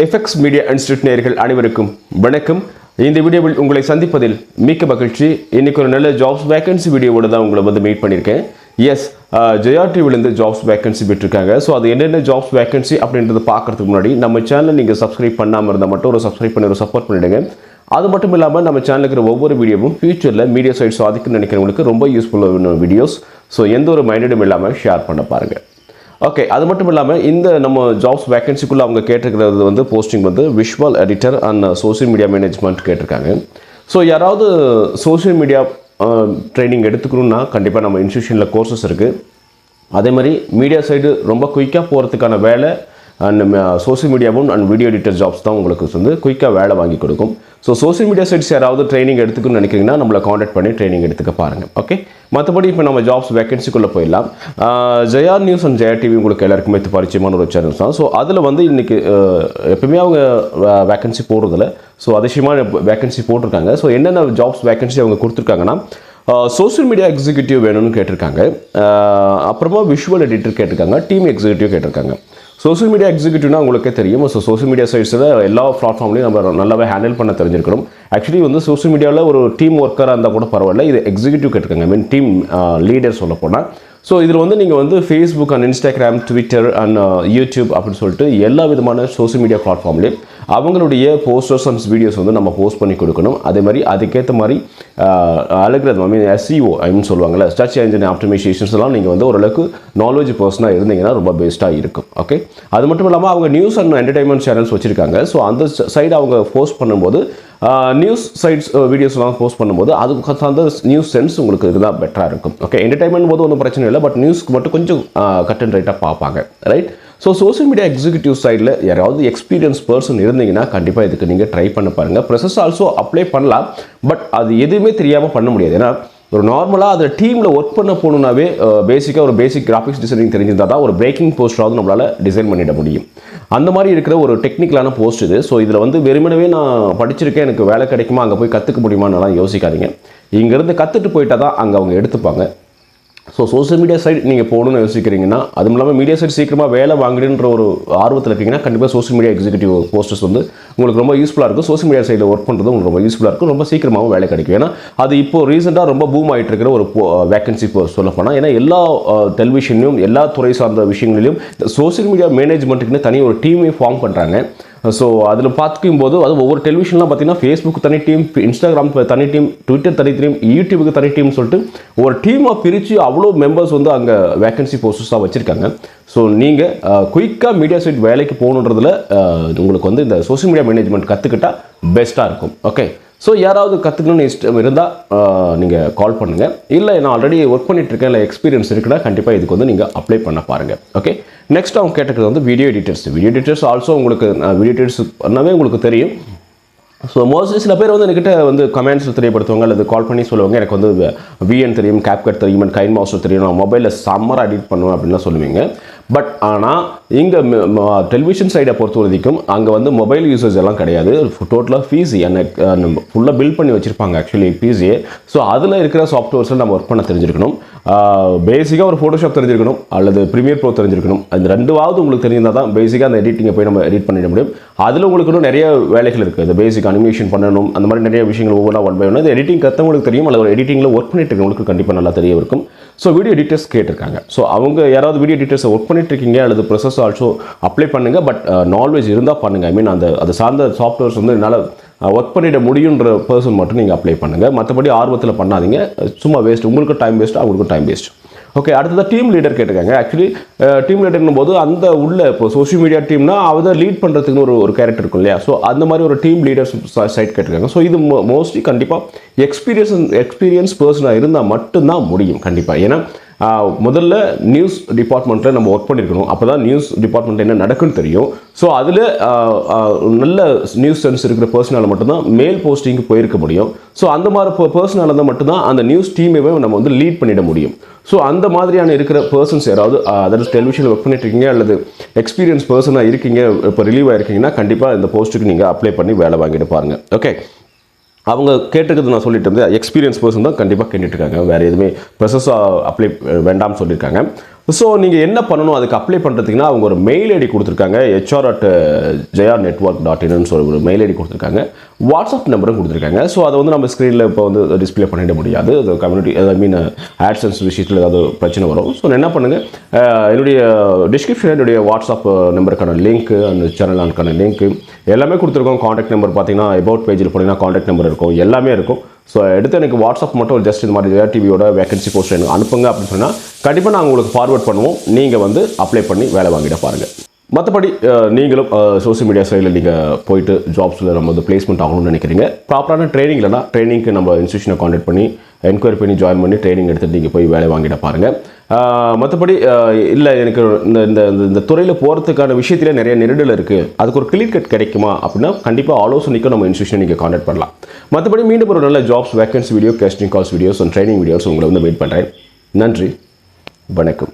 FX media institute நேயர்கள் அனைவருக்கும் வணக்கம். இந்த வீடியோவில் உங்களை சந்திப்பதில் மிக்க மகிழ்ச்சி. இன்னைக்கு ஒரு நல்ல ஜாப்ஸ் வேகன்சி வீடியோவோட தான் உங்களை வந்து மீட் பண்ணியிருக்கேன். எஸ், ஜெயா டிவிலேருந்து ஜாப்ஸ் வேகன்சி விட்டுருக்காங்க. ஸோ அது என்னென்ன ஜாப்ஸ் வேகன்சி அப்படின்றத பார்க்கறதுக்கு முன்னாடி நம்ம சேனலை நீங்கள் சப்ஸ்கிரைப் பண்ணாமல் இருந்தால் மட்டும் ஒரு சப்ஸ்கிரைப் பண்ணி ஒரு சப்போர்ட் பண்ணிவிடுங்க. அது மட்டும் இல்லாமல் நம்ம சேனலுக்கு இருக்கிற ஒவ்வொரு வீடியோவும் ஃபியூச்சரில் மீடியா சைட் சாதிக்குன்னு நினைக்கிறவங்களுக்கு ரொம்ப யூஸ்ஃபுல்லான வீடியோஸ். ஸோ எந்த ஒரு மைண்டடும் இல்லாமல் ஷேர் பண்ண பாருங்கள். ஓகே, அது மட்டும் இல்லாமல் இந்த நம்ம ஜாப்ஸ் வேகன்சிக்குள்ளே அவங்க கேட்டிருக்கிறது வந்து போஸ்டிங் வந்து visual editor and social media management கேட்டிருக்காங்க. ஸோ யாராவது சோஷியல் மீடியா ட்ரைனிங் எடுத்துக்கணுன்னா கண்டிப்பாக நம்ம இன்ஸ்டியூஷனில் கோர்சஸ் இருக்குது. அதே மாதிரி மீடியா சைடு ரொம்ப குயிக்காக போகிறதுக்கான வேலை அண்ட் சோஷியல் மீடியாவும் அண்ட் வீடியோ எடிட்டர் ஜாப்ஸ் தான் உங்களுக்கு வந்து குயிக்காக வேலை வாங்கி கொடுக்கும். ஸோ சோஷியல் மீடியா சைட்ஸ் யாராவது ட்ரைனிங் எடுத்துக்கணும்னு நினைக்கிறீங்கன்னா நம்மளை காண்டாக்ட் பண்ணி ட்ரைனிங் எடுத்துக்க பாருங்கள். ஓகே, மற்றபடி இப்போ நம்ம ஜாப்ஸ் வேகன்சிக்குள்ளே போயிடலாம். Jaya news and Jaya TV உங்களுக்கு எல்லாருக்குமே பரிச்சயமான ஒரு சேனல்ஸ் தான். ஸோ அதில் வந்து இன்றைக்கி எப்பவுமே அவங்க வேகன்சி போடுறதில்ல. ஸோ அதிசயமான வேகன்சி போட்டிருக்காங்க. ஸோ என்னென்ன ஜாப்ஸ் வேகன்சி அவங்க கொடுத்துருக்காங்கன்னா, சோஷியல் மீடியா எக்ஸிக்யூட்டிவ் வேணும்னு கேட்டிருக்காங்க. அப்புறமா விஷுவல் எடிட்டர் கேட்டிருக்காங்க. டீம் எக்ஸிக்யூட்டிவ் கேட்டிருக்காங்க. சோஷியல் மீடியா எக்ஸிக்யூட்டிவ்னா உங்களுக்கே தெரியும். ஸோ சோஷியல் மீடியா சைட்ஸில் எல்லா பிளாட்ஃபார்ம்லையும் நம்ம நல்லாவே ஹேண்டில் பண்ண தெரிஞ்சிருக்கணும். ஆக்சுவலி வந்து சோஷியல் மீடியாவில் ஒரு டீம் ஒர்க்கராக இருந்தால் கூட பரவாயில்ல, இது எக்ஸிக்யூட்டிவ் கேட்டிருக்காங்க. மீன் டீம் லீடர் சொல்ல போனால். ஸோ இதில் வந்து நீங்கள் வந்து Facebook and Instagram, Twitter and YouTube அப்படின்னு சொல்லிட்டு எல்லா விதமான சோஷியல் மீடியா பிளாட்ஃபார்ம்லேயும் அவங்களுடைய போஸ்டர்ஸ் அண்ட் வீடியோஸ் வந்து நம்ம போஸ்ட் பண்ணி கொடுக்கணும். அதே மாதிரி அதுக்கேற்ற மாதிரி அலகிரதம் SEO அப்படின்னு சொல்லுவாங்கள்ல, சர்ச் என்ஜின் ஆப்டிமைசேஷன்ஸ் எல்லாம் நீங்கள் வந்து ஓரளவுக்கு நாலேஜ் பர்சனாக இருந்தீங்கன்னா ரொம்ப பெஸ்ட்டாக இருக்கும். ஓகே, அது மட்டும் இல்லாமல் அவங்க நியூஸ் அண்ட் என்டர்டைன்மெண்ட் சேனல்ஸ் வச்சுருக்காங்க. ஸோ அந்த சைடு அவங்க போஸ்ட் பண்ணும்போது நியூஸ் சைட்ஸ் வீடியோஸ்லாம் போஸ்ட் பண்ணும்போது அதுக்கு அந்த நியூஸ் சென்ஸ் உங்களுக்கு இதுதான் பெட்டராக இருக்கும். ஓகே, என்டர்டைன்மெண்ட் போது ஒன்றும் பிரச்சனை இல்லை, பட் நியூஸ்க்கு மட்டும் கொஞ்சம் கட் அண்ட் ரைட்டாக பார்ப்பாங்க. Right. So social media executive சைடில் யாராவது எக்ஸ்பீரியன்ஸ் பர்சன் இருந்தீங்கன்னா கண்டிப்பாக இதுக்கு நீங்கள் ட்ரை பண்ண பாருங்கள். ப்ரெசஸ் ஆல்சோ அப்ளை பண்ணலாம், பட் அது எதுவுமே தெரியாமல் பண்ண முடியாது. ஏன்னா ஒரு நார்மலாக அதை டீமில் ஒர்க் பண்ண போகணுன்னாவே பேசிக்காக ஒரு பேசிக் கிராஃபிக்ஸ் டிசைனிங் தெரிஞ்சிருந்தால் தான் ஒரு பிரேக்கிங் போஸ்டாவது நம்மளால் டிசைன் பண்ணிட முடியும். அந்த மாதிரி இருக்கிற ஒரு டெக்னிக்கலான போஸ்ட் இது. ஸோ இதில் வந்து வெறுமனவே நான் படிச்சிருக்கேன், எனக்கு வேலை கிடைக்குமா, அங்கே போய் கற்றுக்க முடியுமான்னு யோசிக்காதீங்க. இங்கேருந்து கற்றுட்டு போயிட்டால் தான் அங்கே அவங்க எடுத்துப்பாங்க. ஸோ சோஷியல் மீடியா சைட் நீங்கள் போகணுன்னு யோசிக்கிறீங்கன்னா, அதுவும் இல்லாமல் மீடியா சைட் சீக்கிரமாக வேலை வாங்கிடுன்ற ஒரு ஆர்வத்தில் இருக்கீங்கன்னா கண்டிப்பாக சோஷியல் மீடியா எக்ஸிக்யூட்டிவ் போஸ்டர்ஸ் வந்து உங்களுக்கு ரொம்ப யூஸ்ஃபுல்லாக இருக்கும். சோஷியல் மீடியா சைடில் ஒர்க் பண்ணுறது உங்களுக்கு ரொம்ப யூஸ்ஃபுல்லாக இருக்கும். ரொம்ப சீக்கிரமாகவும் வேலை கிடைக்கும். ஏன்னா அது இப்போ ரீசெண்டாக ரொம்ப பூம் ஆகிட்டு இருக்கிற ஒரு வேகன்சி சொல்ல போனால். ஏன்னா எல்லா டெலிவிஷன்லையும் எல்லா துறை சார்ந்த விஷயங்களிலும் சோஷியல் மீடியா மேனேஜ்மெண்ட்டுக்குன்னு தனி ஒரு டீமே ஃபார்ம் பண்ணுறாங்க. ஸோ அதில் பார்த்துக்கும் போது அது ஒவ்வொரு டெலிவிஷன்லாம் பார்த்தீங்கன்னா ஃபேஸ்புக் தனி டீம், இன்ஸ்டாகிராம் தனி டீம், ட்விட்டர் தனி டீம், யூடியூபுக்கு தனி டீம் சொல்லிட்டு ஒரு டீமாக பிரித்து அவ்வளோ மெம்பர்ஸ் வந்து அங்கே வேகன்சி போஸ்டர்ஸாக வச்சுருக்காங்க. ஸோ நீங்கள் குயிக்காக மீடியா சைட் வேலைக்கு போகணுன்றதுல உங்களுக்கு வந்து இந்த சோஷியல் மீடியா மேனேஜ்மெண்ட் கற்றுக்கிட்டால் பெஸ்ட்டாக இருக்கும். ஓகே, ஸோ யாராவது கற்றுக்கணும்னு இஷ்டம் இருந்தால் நீங்கள் கால் பண்ணுங்கள். இல்லை நான் ஆல்ரெடி ஒர்க் பண்ணிகிட்ருக்கேன், இல்லை எக்ஸ்பீரியன்ஸ் இருக்குன்னா கண்டிப்பாக இதுக்கு வந்து நீங்கள் அப்ளை பண்ண பாருங்கள். ஓகே, நெக்ஸ்ட் அவங்க கேட்டது வந்து video editors. Video editors also உங்களுக்கு வீடியோ எடிட்டர்ஸ் பண்ணவே உங்களுக்கு தெரியும். ஸோ மோஸ்ட்லி சில பேர் வந்து என்கிட்ட வந்து கமெண்ட்ஸ் தெரியப்படுத்துவாங்க, அல்லது கால் பண்ணி சொல்லுவாங்க, எனக்கு வந்து VN தெரியும், CapCut தெரியும், அண்ட் கைன் மாஸ்டர் தெரியும், நான் மொபைலில் சம்மராக எடிட் பண்ணுவேன் அப்படின்லாம் சொல்லுவீங்க. பட் ஆனால் இங்கே டெலிவிஷன் சைடை பொறுத்த வரைக்கும் அங்கே வந்து மொபைல் யூசர்ஸ் எல்லாம் கிடையாது. டோட்டலாக பிசி ஃபுல்லாக பில்ட் பண்ணி வச்சுருப்பாங்க ஆக்சுவலி பிசியே. ஸோ அதில் இருக்கிற சாஃப்ட்வேர்ஸில் நம்ம ஒர்க் பண்ண தெரிஞ்சிருக்கணும். பேசிக்காக ஒரு ஃபோட்டோஷாப் தெரிஞ்சிருக்கணும், அல்லது ப்ரீமியர் ப்ரோ தெரிஞ்சிருக்கணும். அந்த ரெண்டுவாவது உங்களுக்கு தெரிஞ்சால் தான் பேசிக்காக அந்த எடிட்டிங்கை போய் நம்ம எடிட் பண்ணிட முடியும். அதில் உங்களுக்கு இன்னும் நிறைய வேலைகள் இருக்குது. இந்த பேசிக் அனிமேஷன் பண்ணணும், அந்த மாதிரி நிறைய விஷயங்கள் ஒவ்வொன்றா ஒன் பை ஒன். இந்த எடிட்டிங் கற்றவங்களுக்கு தெரியும், அல்லது ஒரு எடிட்டிங்கில் ஒர்க் பண்ணிட்டு இருக்கவங்களுக்கு கண்டிப்பாக நல்லா தெரிய இருக்கும். ஸோ வீடியோ எடிட்டர்ஸ் கேட்டிருக்காங்க. ஸோ அவங்க யாராவது வீடியோ எடிட்டர்ஸை ஒர்க் பண்ணிட்டு இருக்கீங்க அல்லது ப்ரொசஸ் ஆல்சோ அப்ளை பண்ணுங்கள். பட் நாலேஜ் இருந்தால் பண்ணுங்கள். ஐ மீன் அது சார்ந்த சாஃப்ட்வேர்ஸ் வந்து என்னால் ஒர்க் பண்ணிட முடியுன்ற பர்சன் மட்டும் நீங்கள் அப்ளை பண்ணுங்கள். மற்றபடி ஆர்வத்தில் பண்ணாதீங்க, சும்மா வேஸ்ட். உங்களுக்கு டைம் வேஸ்ட், அவங்களுக்கும் டைம் வேஸ்ட். ஓகே, அடுத்ததாக டீம் லீடர் கேட்டிருக்காங்க. ஆக்சுவலி டீம் லீடர்னும் போது அந்த உள்ள இப்போ சோஷியல் மீடியா டீம்னா அதை லீட் பண்ணுறதுக்குன்னு ஒரு கேரக்டர் இருக்கும் இல்லையா? ஸோ அந்த மாதிரி ஒரு டீம் லீடர்ஸ் சைட் கேட்டிருக்காங்க. ஸோ இது மோஸ்ட்லி கண்டிப்பாக எக்ஸ்பீரியன்ஸ் பர்சனாக இருந்தால் மட்டும்தான் முடியும் கண்டிப்பாக. ஏன்னா முதல்ல நியூஸ் டிபார்ட்மெண்ட்டில் நம்ம ஒர்க் பண்ணியிருக்கணும். அப்போ தான் நியூஸ் டிபார்ட்மெண்ட் என்ன நடக்குன்னு தெரியும். ஸோ அதில் நல்ல நியூஸ் சென்ஸ் இருக்கிற பர்சனால் மட்டும்தான் மேல் போஸ்டிங்க்கு போயிருக்க முடியும். ஸோ அந்த மாதிரி பர்சனால் இருந்தால் மட்டும்தான் அந்த நியூஸ் டீமைவே நம்ம வந்து லீட் பண்ணிட முடியும். ஸோ அந்த மாதிரியான இருக்கிற பர்சன்ஸ் யாராவது அதாவது டெலிவிஷனில் ஒர்க் பண்ணிட்டு இருக்கீங்க அல்லது எக்ஸ்பீரியன்ஸ் பர்சனாக இருக்கீங்க, இப்போ ரிலீவ் ஆகிருக்கீங்கன்னா கண்டிப்பாக இந்த போஸ்ட்டுக்கு நீங்கள் அப்ளை பண்ணி வேலை வாங்கிட்டு பாருங்கள். ஓகே, அவங்க கேட்டிருக்கிறது நான் சொல்லிட்டு இருந்தேன், எக்ஸ்பீரியன்ஸ் பர்சன் தான் கண்டிப்பாக கேட்டுட்ருக்காங்க. வேறு எதுவுமே ப்ரெசஸாக அப்ளை வேண்டாம்னு சொல்லியிருக்காங்க. ஸோ நீங்கள் என்ன பண்ணணும் அதுக்கு அப்ளை பண்ணுறதுக்குன்னா அவங்க ஒரு மெயில் ஐடி கொடுத்துருக்காங்க hr@jrnetwork.in சொல்லி ஒரு மெயில் ஐடி கொடுத்துருக்காங்க, வாட்ஸ்அப் நம்பரும் கொடுத்துருக்காங்க. ஸோ அதை வந்து நம்ம ஸ்க்ரீனில் இப்போ வந்து டிஸ்பிளே பண்ணிட முடியாது, அது கம்யூனிட்டி ஆட்சன்ஸ் விஷயத்தில் ஏதாவது பிரச்சனை வரும். ஸோ என்ன பண்ணுங்கள், என்னுடைய டிஸ்கிரிப்ஷனில் என்னுடைய வாட்ஸ்அப் நம்பருக்கான லிங்க்கு, அந்த சேனலுக்கான லிங்க்கு எல்லாமே கொடுத்துருக்கோம். காண்டாக்ட் நம்பர் பார்த்தீங்கன்னா அபவுட் பேஜில் போனீங்கன்னா காண்டாக்ட் நம்பர் இருக்கும், எல்லாமே இருக்கும். ஸோ எடுத்து எனக்கு வாட்ஸ்அப் மட்டும் ஜஸ்ட் இந்த மாதிரி ஜெயா டிவியோட வேகன்சி போஸ்ட் எனக்கு அனுப்புங்க அப்படின்னு சொன்னால் கண்டிப்பாக நாங்கள் உங்களுக்கு ஃபார்வர்ட் பண்ணுவோம். நீங்கள் வந்து அப்ளை பண்ணி வேலை வாங்கிட பாருங்கள். மற்றபடி நீங்களும் சோஷியல் மீடியா சைடில் நீங்கள் போயிட்டு ஜாப்ஸில் நம்ம வந்து பிளேஸ்மெண்ட் ஆகணும்னு நினைக்கிறீங்க, ப்ராப்பரான ட்ரைனிங் இல்லைனா ட்ரைனிங்க்கு நம்ம இன்ஸ்டியூஷனை காண்டாக்ட் பண்ணி என்கொயரி பண்ணி ஜாயின் பண்ணி ட்ரைனிங் எடுத்துகிட்டு நீங்கள் போய் வேலை வாங்கிட பாருங்கள். மற்றபடி இல்லை எனக்கு இந்த இந்த துறையில் போகிறதுக்கான விஷயத்தில் நிறைய நெருடல் இருக்குது, அதுக்கு ஒரு கிளியர் கட் கிடைக்குமா அப்படின்னா கண்டிப்பாக ஆலோசனைக்கும் நம்ம இன்ஸ்டியூஷனை நீங்கள் காண்டாக்ட் பண்ணலாம். மற்றபடி மீண்டும் ஒரு நல்ல jobs vacancy video, casting calls videos and training videos உங்களை வந்து வெயிட் பண்ணுறேன். நன்றி, வணக்கம்.